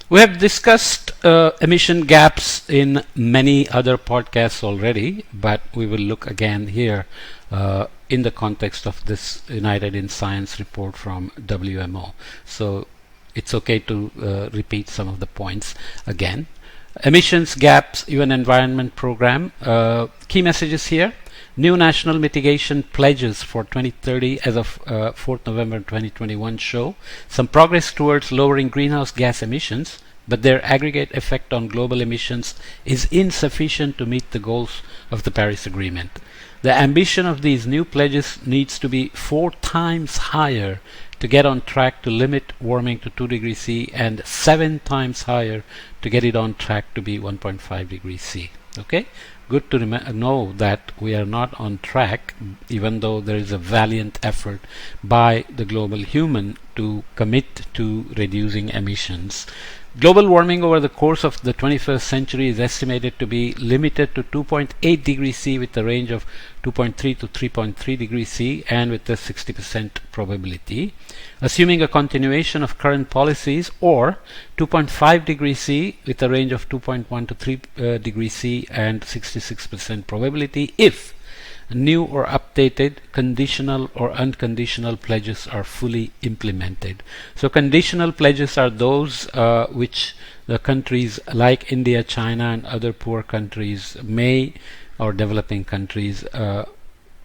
We have discussed emission gaps in many other podcasts already, but we will look again here in the context of this United in Science report from WMO. So it's okay to repeat some of the points again. Emissions gaps, UN Environment Program. Key messages here. New national mitigation pledges for 2030 as of 4th November 2021 show some progress towards lowering greenhouse gas emissions, but their aggregate effect on global emissions is insufficient to meet the goals of the Paris Agreement. The ambition of these new pledges needs to be 4 times higher to get on track to limit warming to 2 degrees C and 7 times higher to get it on track to be 1.5 degrees C. Okay? Good to know that we are not on track, even though there is a valiant effort by the global human to commit to reducing emissions. Global warming over the course of the 21st century is estimated to be limited to 2.8 degrees C with a range of 2.3 to 3.3 degrees C and with a 60% probability. Assuming a continuation of current policies, or 2.5 degrees C with a range of 2.1 to 3 degrees C and 66% probability if new or updated conditional or unconditional pledges are fully implemented. So conditional pledges are those which the countries like India, China and other poor countries may, or developing countries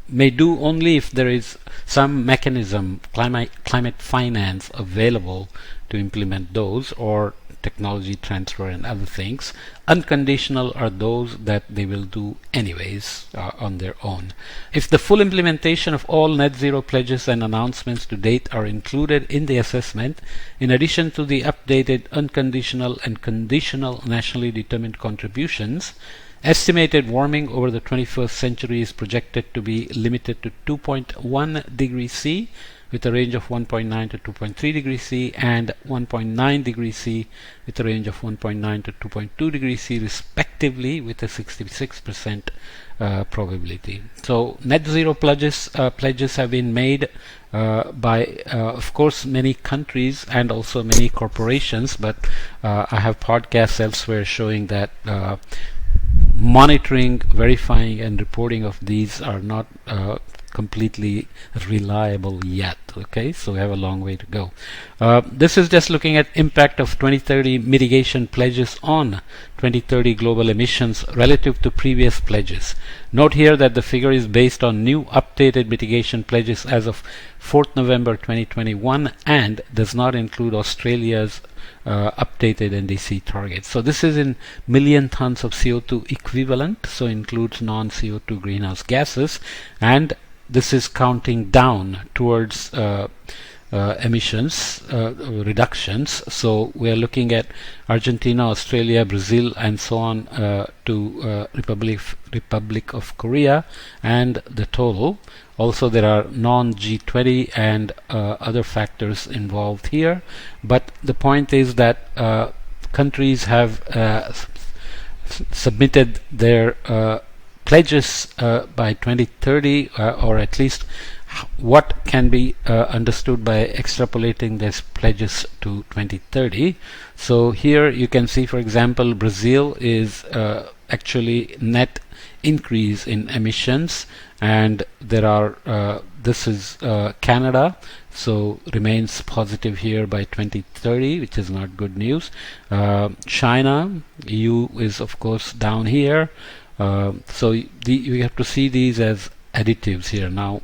may do only if there is some mechanism, climate finance available to implement those, or technology transfer and other things. Unconditional are those that they will do anyways on their own. If the full implementation of all net zero pledges and announcements to date are included in the assessment, in addition to the updated unconditional and conditional nationally determined contributions, estimated warming over the 21st century is projected to be limited to 2.1 degrees C with a range of 1.9 to 2.3 degrees C and 1.9 degrees C with a range of 1.9 to 2.2 degrees C respectively with a 66% probability. So net zero pledges have been made by of course many countries and also many corporations, but I have podcasts elsewhere showing that monitoring, verifying and reporting of these are not completely reliable yet. Okay, so we have a long way to go. This is just looking at impact of 2030 mitigation pledges on 2030 global emissions relative to previous pledges. Note here that the figure is based on new updated mitigation pledges as of 4th November 2021 and does not include Australia's updated NDC targets. So this is in million tons of CO2 equivalent, so includes non-CO2 greenhouse gases, and this is counting down towards emissions reductions. So we are looking at Argentina, Australia, Brazil and so on to Republic of Korea and the total. Also there are non-G20 and other factors involved here, but the point is that countries have submitted their pledges by 2030, or at least what can be understood by extrapolating these pledges to 2030. So here you can see, for example, Brazil is actually net increase in emissions, and there are this is Canada, so remains positive here by 2030, which is not good news. China, EU is of course down here. So you have to see these as additives here. Now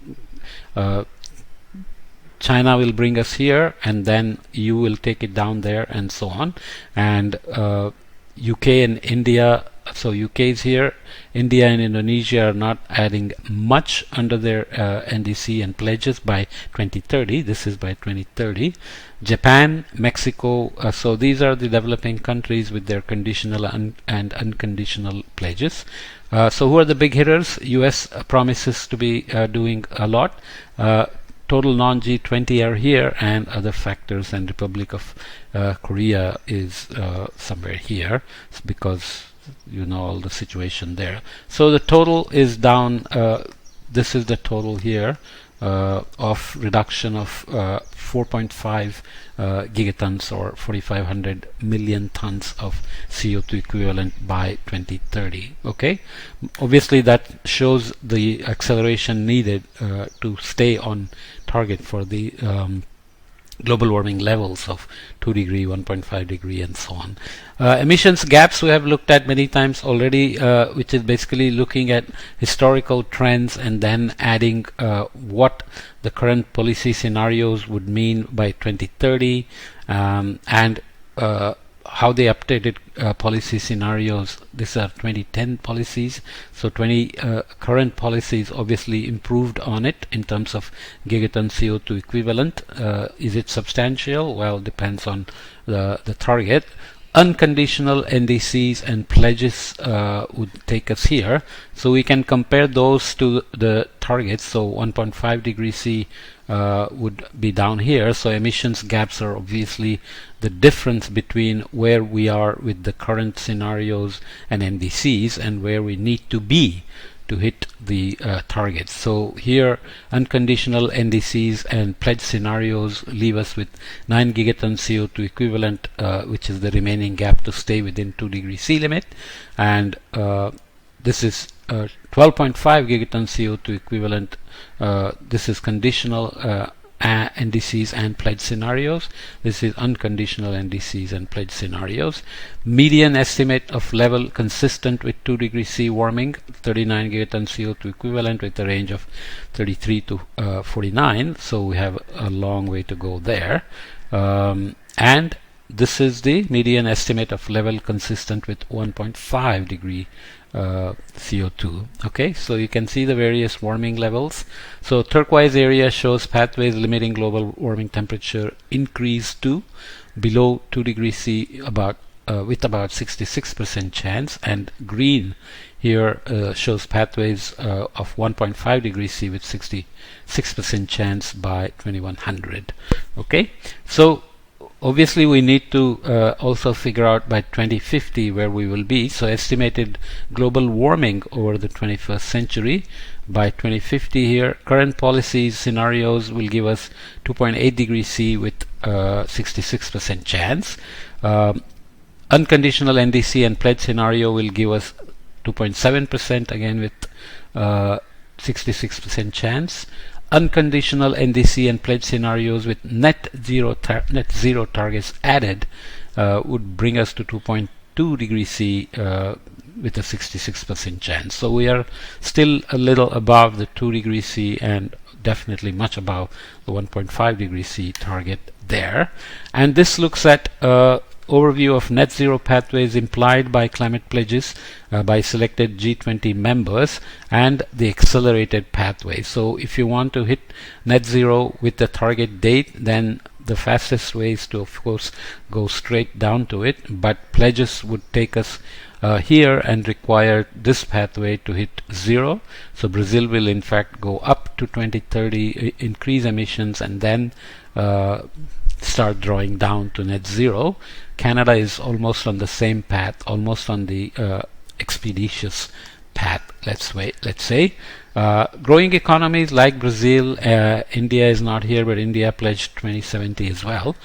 China will bring us here, and then EU will take it down there, and so on. And UK and India, so UK is here, India and Indonesia are not adding much under their NDC and pledges by 2030. This is by 2030. Japan, Mexico, so these are the developing countries with their conditional and unconditional pledges. So who are the big hitters? US promises to be doing a lot. Total non-G20 are here, and other factors, and Republic of Korea is somewhere here because you know all the situation there. So the total is down. This is the total here. of reduction of 4.5 gigatons or 4,500 million tons of CO2 equivalent by 2030. Okay, obviously that shows the acceleration needed to stay on target for the global warming levels of 2 degree, 1.5 degree, and so on. Emissions gaps we have looked at many times already, which is basically looking at historical trends and then adding what the current policy scenarios would mean by 2030, and how they updated policy scenarios. These are 2010 policies, so 20 current policies obviously improved on it in terms of gigaton CO2 equivalent. Is it substantial? Well, depends on the target. Unconditional NDCs and pledges would take us here, so we can compare those to the targets. So 1.5 degree C would be down here, so emissions gaps are obviously the difference between where we are with the current scenarios and NDCs and where we need to be to hit the targets. So here unconditional NDCs and pledge scenarios leave us with 9 gigaton CO2 equivalent, which is the remaining gap to stay within 2 degree C limit, and this is 12.5 gigaton CO2 equivalent. This is conditional NDCs and pledge scenarios. This is unconditional NDCs and pledge scenarios. Median estimate of level consistent with 2 degree C warming, 39 gigaton CO2 equivalent with a range of 33 to 49. So we have a long way to go there. And this is the median estimate of level consistent with 1.5 degree CO2. Okay, so you can see the various warming levels. So turquoise area shows pathways limiting global warming temperature increase to below 2 degrees C with about 66% chance, and green here shows pathways of 1.5 degrees C with 66% chance by 2100. Okay, so obviously we need to also figure out by 2050 where we will be. So estimated global warming over the 21st century by 2050 here. Current policies scenarios will give us 2.8 degrees C with 66% chance. Unconditional NDC and pledge scenario will give us 2.7% again with 66% chance. Unconditional NDC and pledge scenarios with net zero targets added would bring us to 2.2 degrees C with a 66% chance. So we are still a little above the 2 degrees C and definitely much above the 1.5 degrees C target there. And this looks at overview of net zero pathways implied by climate pledges by selected G20 members and the accelerated pathway. So if you want to hit net zero with the target date, then the fastest way is to, of course, go straight down to it, but pledges would take us here and require this pathway to hit zero. So Brazil will in fact go up to 2030, increase emissions, and then start drawing down to net zero. Canada is almost on the same path, almost on the expeditious path, let's say. Growing economies like Brazil, India is not here, but India pledged 2070 as well.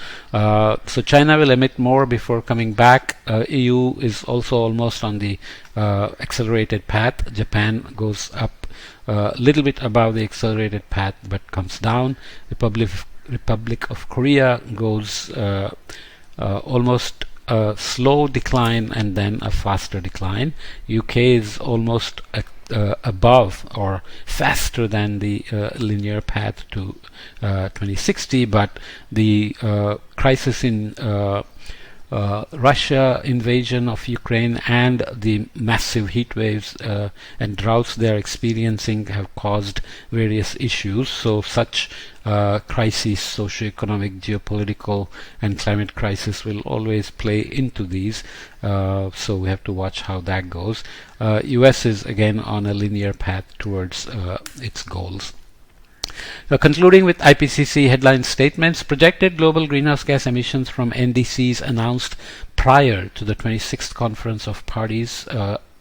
So China will emit more before coming back. EU is also almost on the accelerated path. Japan goes up a little bit above the accelerated path but comes down. Republic of Korea goes almost a slow decline and then a faster decline. UK is almost above or faster than the linear path to 2060, but the crisis in Russia invasion of Ukraine and the massive heat waves and droughts they are experiencing have caused various issues. So such crises, socioeconomic, geopolitical, and climate crisis will always play into these. So we have to watch how that goes. US is again on a linear path towards its goals. Concluding with IPCC headline statements, projected global greenhouse gas emissions from NDCs announced prior to the 26th Conference of Parties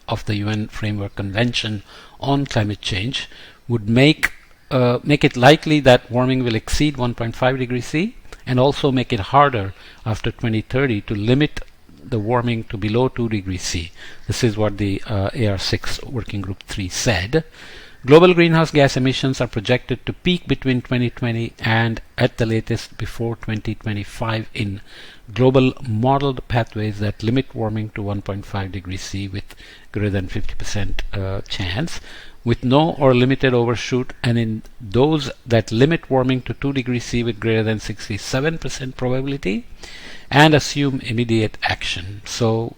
of the UN Framework Convention on Climate Change would make make it likely that warming will exceed 1.5 degrees C, and also make it harder after 2030 to limit the warming to below 2 degrees C. This is what the AR6 Working Group 3 said. Global greenhouse gas emissions are projected to peak between 2020 and at the latest before 2025 in global modeled pathways that limit warming to 1.5 degrees C with greater than 50% chance, with no or limited overshoot, and in those that limit warming to 2 degrees C with greater than 67% probability and assume immediate action. So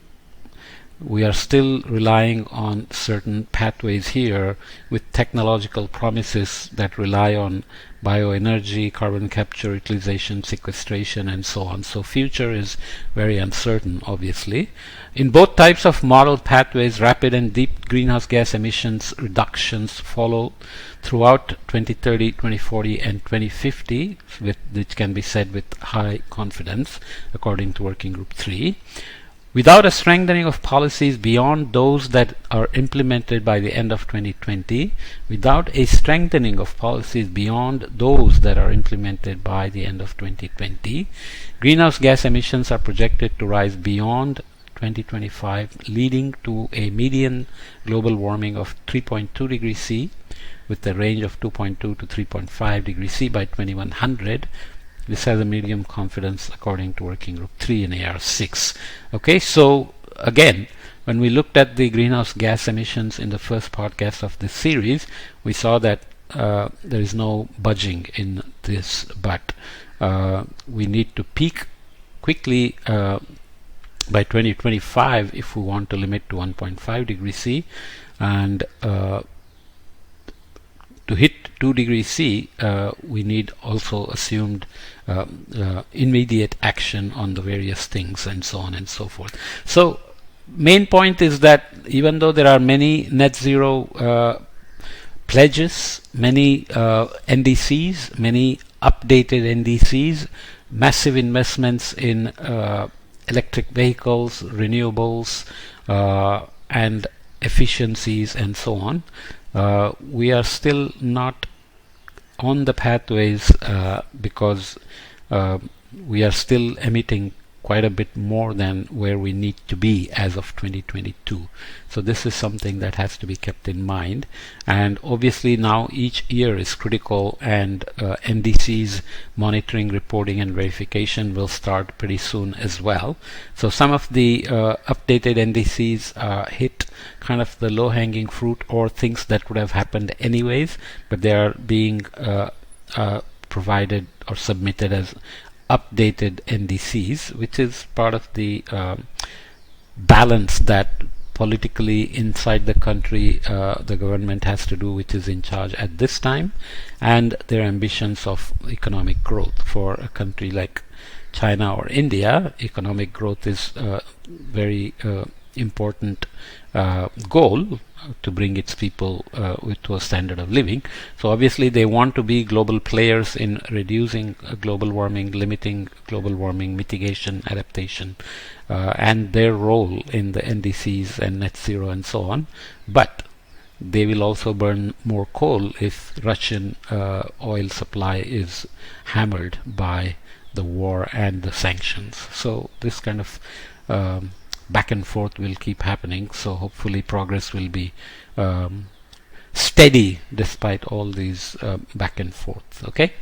we are still relying on certain pathways here with technological promises that rely on bioenergy, carbon capture, utilization, sequestration, and so on. So future is very uncertain, obviously. In both types of model pathways, rapid and deep greenhouse gas emissions reductions follow throughout 2030, 2040, and 2050, which can be said with high confidence, according to Working Group 3. Without a strengthening of policies beyond those that are implemented by the end of 2020, without a strengthening of policies beyond those that are implemented by the end of 2020, greenhouse gas emissions are projected to rise beyond 2025, leading to a median global warming of 3.2 degrees C with a range of 2.2 to 3.5 degrees C by 2100. This has a medium confidence according to Working Group 3 in AR6. Okay, so again, when we looked at the greenhouse gas emissions in the first podcast of this series, we saw that there is no budging in this, but we need to peak quickly by 2025 if we want to limit to 1.5 degrees C, and to hit 2 degrees C, we need also assumed immediate action on the various things and so on and so forth. So main point is that even though there are many net zero pledges, many NDCs, many updated NDCs, massive investments in electric vehicles, renewables, and efficiencies and so on, we are still not on the pathways because we are still emitting quite a bit more than where we need to be as of 2022. So this is something that has to be kept in mind, and obviously now each year is critical, and NDCs monitoring, reporting and verification will start pretty soon as well. So some of the updated NDCs hit kind of the low-hanging fruit or things that would have happened anyways, but they are being provided or submitted as updated NDCs, which is part of the balance that politically inside the country the government has to do, which is in charge at this time, and their ambitions of economic growth. For a country like China or India, economic growth is a very important goal to bring its people to a standard of living. So obviously they want to be global players in reducing global warming, limiting global warming, mitigation, adaptation, and their role in the NDCs and net zero and so on. But they will also burn more coal if Russian oil supply is hammered by the war and the sanctions. So this kind of back and forth will keep happening. So hopefully progress will be steady despite all these back and forth. Okay.